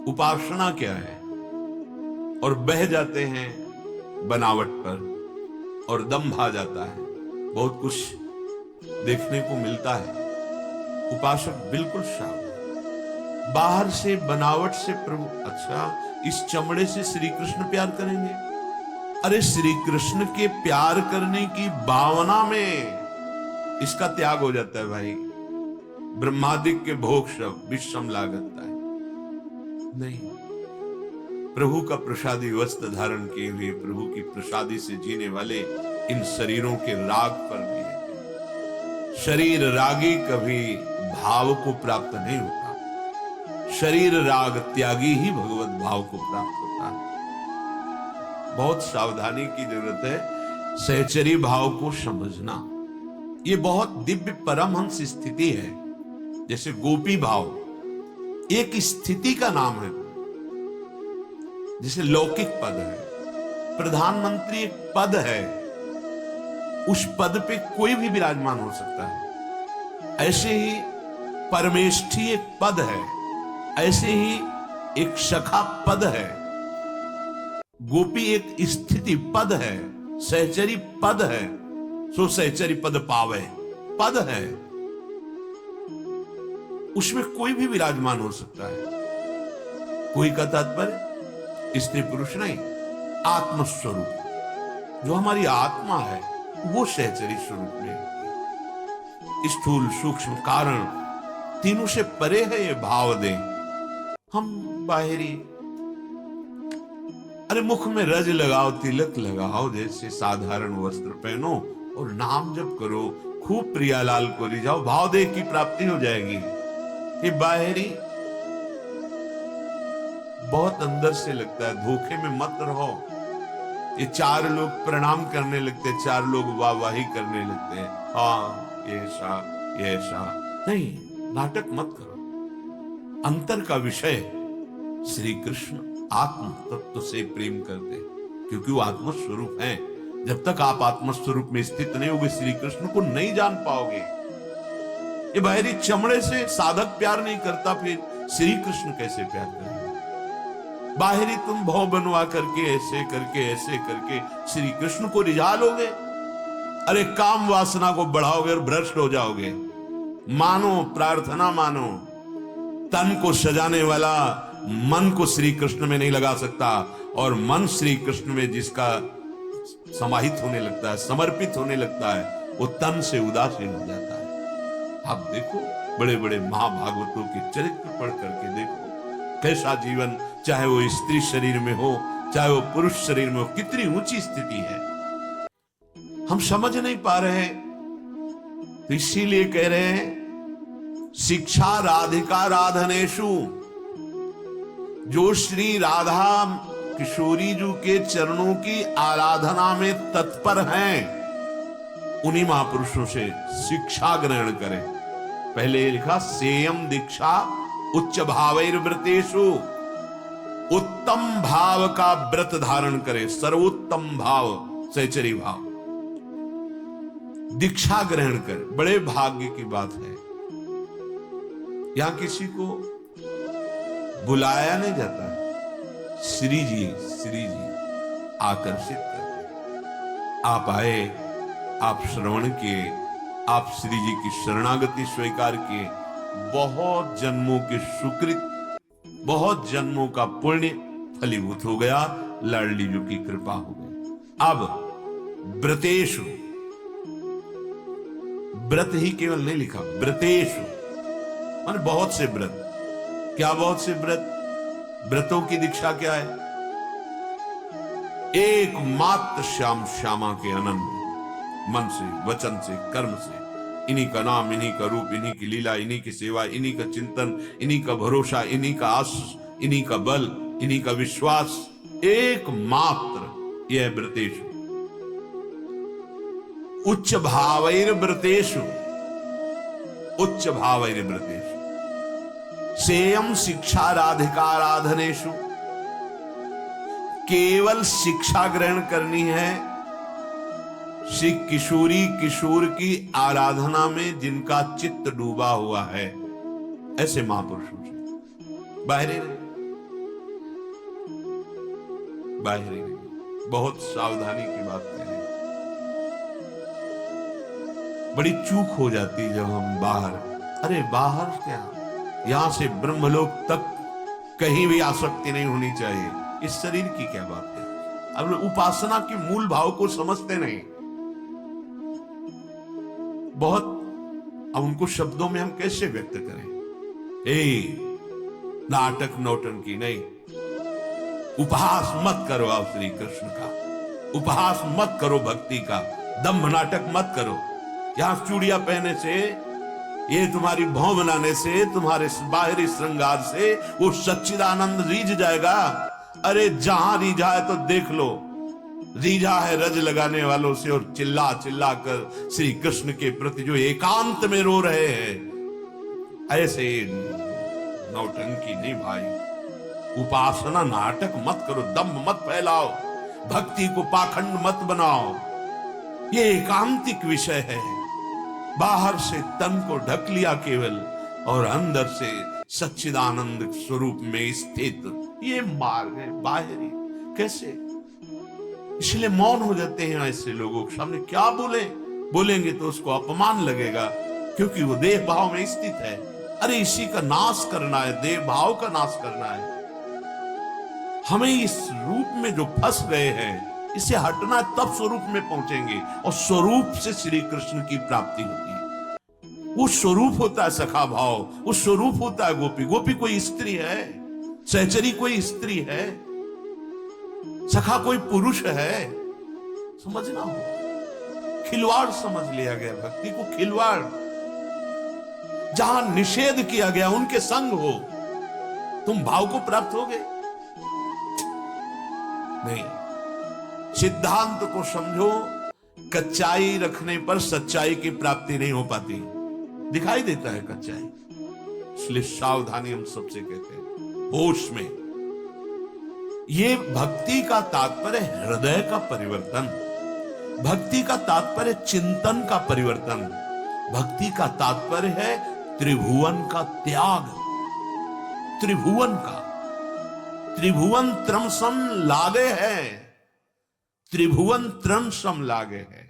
उपासना क्या है, और बह जाते हैं बनावट पर और दम भा जाता है। बहुत कुछ देखने को मिलता है। उपासक बिल्कुल सावधान। बाहर से बनावट से प्रभु, अच्छा इस चमड़े से श्री कृष्ण प्यार करेंगे? अरे श्री कृष्ण के प्यार करने की भावना में इसका त्याग हो जाता है भाई। ब्रह्मादिक के भोग सब विषम लागता है। नहीं, प्रभु का प्रसादी वस्त्र धारण किए हुए, प्रभु की प्रसादी से जीने वाले इन शरीरों के राग पर भी रहते। शरीर रागी कभी भाव को प्राप्त नहीं होता। शरीर राग त्यागी ही भगवत भाव को प्राप्त होता है। बहुत सावधानी की जरूरत है सहचरी भाव को समझना। ये बहुत दिव्य परमहंस स्थिति है। जैसे गोपी भाव एक स्थिति का नाम है। जैसे लौकिक पद है, प्रधानमंत्री एक पद है, उस पद पे कोई भी विराजमान हो सकता है। ऐसे ही परमेष्ठी एक पद है, ऐसे ही एक सखा पद है। गोपी एक स्थिति पद है, सहचरी पद है। सो सहचरी पद पावे पद है, उसमें कोई भी विराजमान हो सकता है। कोई का तात्पर्य स्त्री पुरुष नहीं, आत्मस्वरूप जो हमारी आत्मा है वो सहचरी स्वरूप में। स्थूल सूक्ष्म कारण तीनों से परे है ये भाव दे। हम बाहरी, अरे मुख में रज लगाओ, तिलक लगाओ, जैसे साधारण वस्त्र पहनो और नाम जप करो, खूब प्रियालाल को रिझाओ, भाव देह की प्राप्ति हो जाएगी। ये बाहरी बहुत अंदर से लगता है। धोखे में मत रहो। ये चार लोग प्रणाम करने लगते, चार लोग वाहवाही करने लगते हैं, हाँ ये ऐसा नहीं, नाटक मत करो। अंतर का विषय श्री कृष्ण आत्म तत्व से प्रेम करते, क्योंकि वो आत्मस्वरूप है। जब तक आप आत्मस्वरूप में स्थित नहीं होगे श्री कृष्ण को नहीं जान पाओगे। ये बाहरी चमड़े से साधक प्यार नहीं करता, फिर श्री कृष्ण कैसे प्यार करेंगे? बाहरी तुम भाव बनवा करके ऐसे करके श्री कृष्ण को रिझा लोगे। अरे काम वासना को बढ़ाओगे और भ्रष्ट हो जाओगे। मानो, प्रार्थना मानो। तन को सजाने वाला मन को श्री कृष्ण में नहीं लगा सकता, और मन श्री कृष्ण में जिसका समाहित होने लगता है, समर्पित होने लगता है, वो तन से उदासीन हो जाता है। आप देखो बड़े बड़े महाभागवतों के चरित्र पढ़ करके देखो कैसा जीवन, चाहे वो स्त्री शरीर में हो चाहे वो पुरुष शरीर में हो, कितनी ऊंची स्थिति है। हम समझ नहीं पा रहे हैं, तो इसीलिए कह रहे हैं शिक्षा राधिका राधनेशु। जो श्री राधा किशोरी जी के चरणों की आराधना में तत्पर हैं, उन्हीं महापुरुषों से शिक्षा ग्रहण करें। पहले लिखा सेयम दीक्षा उच्च भावैर्व्रतेषु, उत्तम भाव का व्रत धारण करे, सर्वोत्तम भाव सहचरी भाव। दीक्षा ग्रहण कर, बड़े भाग्य की बात है। यहां किसी को बुलाया नहीं जाता, श्री जी आकर्षित करते। आप आए, आप श्रवण किए, आप श्री जी की शरणागति स्वीकार किए, बहुत जन्मों के सुकृत, बहुत जन्मों का पुण्य फलीभूत हो गया, लाडली जी की कृपा हो गई। अब व्रतेषु, व्रत ही केवल नहीं लिखा, व्रतेषु माने बहुत से व्रत। क्या बहुत से व्रत? व्रतों की दीक्षा क्या है? एकमात्र श्याम श्यामा के अनंत मन से, वचन से, कर्म से, इन्हीं का नाम, इन्हीं का रूप, इन्हीं की लीला, इन्हीं की सेवा, इन्हीं का चिंतन, इन्हीं का भरोसा, इन्हीं का आस, इन्हीं का बल, इन्हीं का विश्वास, एकमात्र यह व्रतेषु। उच्च भावैर्व्रतेषु, उच्च भावैर्व्रतेषु। सेयम शिक्षा राधिकाराधनेषु। केवल शिक्षा ग्रहण करनी है श्री किशोरी किशोर की आराधना में जिनका चित्त डूबा हुआ है, ऐसे महापुरुषों से। बाहरी बाहरी नहीं। बहुत सावधानी की बात करें, बड़ी चूक हो जाती है जब हम बाहर, अरे बाहर क्या, यहां से ब्रह्मलोक तक कहीं भी आसक्ति नहीं होनी चाहिए। इस शरीर की क्या बात है। अब उपासना के मूल भाव को समझते नहीं बहुत। अब उनको शब्दों में हम कैसे व्यक्त करें। नाटक नौटंकी नहीं, उपहास मत करो आप श्री कृष्ण का, उपहास मत करो भक्ति का, दम्भ नाटक मत करो। यहां चूड़ियां पहने से, ये तुम्हारी भौं बनाने से, तुम्हारे बाहरी श्रृंगार से वो सच्चिदानंद रीझ जाएगा। अरे जहां रीझा है तो देख लो, रीझा है रज लगाने वालों से, और चिल्ला चिल्ला कर श्री कृष्ण के प्रति जो एकांत में रो रहे हैं। ऐसे नौटंकी नहीं भाई। उपासना नाटक मत करो, दम्भ मत फैलाओ, भक्ति को पाखंड मत बनाओ। ये एकांतिक विषय है। बाहर से तन को ढक लिया केवल, और अंदर से सच्चिदानंद स्वरूप में स्थित, ये मार्ग है बाहरी। कैसे? इसलिए मौन हो जाते हैं ऐसे लोगों के सामने। क्या बोलेंगे तो उसको अपमान लगेगा, क्योंकि वो देह भाव में स्थित है। अरे इसी का नाश करना है, देह भाव का नाश करना है। हमें इस रूप में जो फंस गए हैं, इसे हटना, तब स्वरूप में पहुंचेंगे, और स्वरूप से श्री कृष्ण की प्राप्ति होती है। वो स्वरूप होता है सखा भाव, वो स्वरूप होता है गोपी। गोपी कोई स्त्री है, सहचरी कोई स्त्री है, सखा कोई पुरुष है। समझना हो, खिलवाड़ समझ लिया गया भक्ति को, खिलवाड़। जहां निषेध किया गया उनके संग हो, तुम भाव को प्राप्त होगे नहीं। सिद्धांत को समझो, कच्चाई रखने पर सच्चाई की प्राप्ति नहीं हो पाती, दिखाई देता है कच्चाई। इसलिए सावधानी हम सबसे कहते हैं, होश में। ये भक्ति का तात्पर्य हृदय का परिवर्तन, भक्ति का तात्पर्य चिंतन का परिवर्तन, भक्ति का तात्पर्य है त्रिभुवन का त्याग। त्रिभुवन का, त्रिभुवन त्रम सम लागे है, त्रिभुवन त्रम सम लागे है।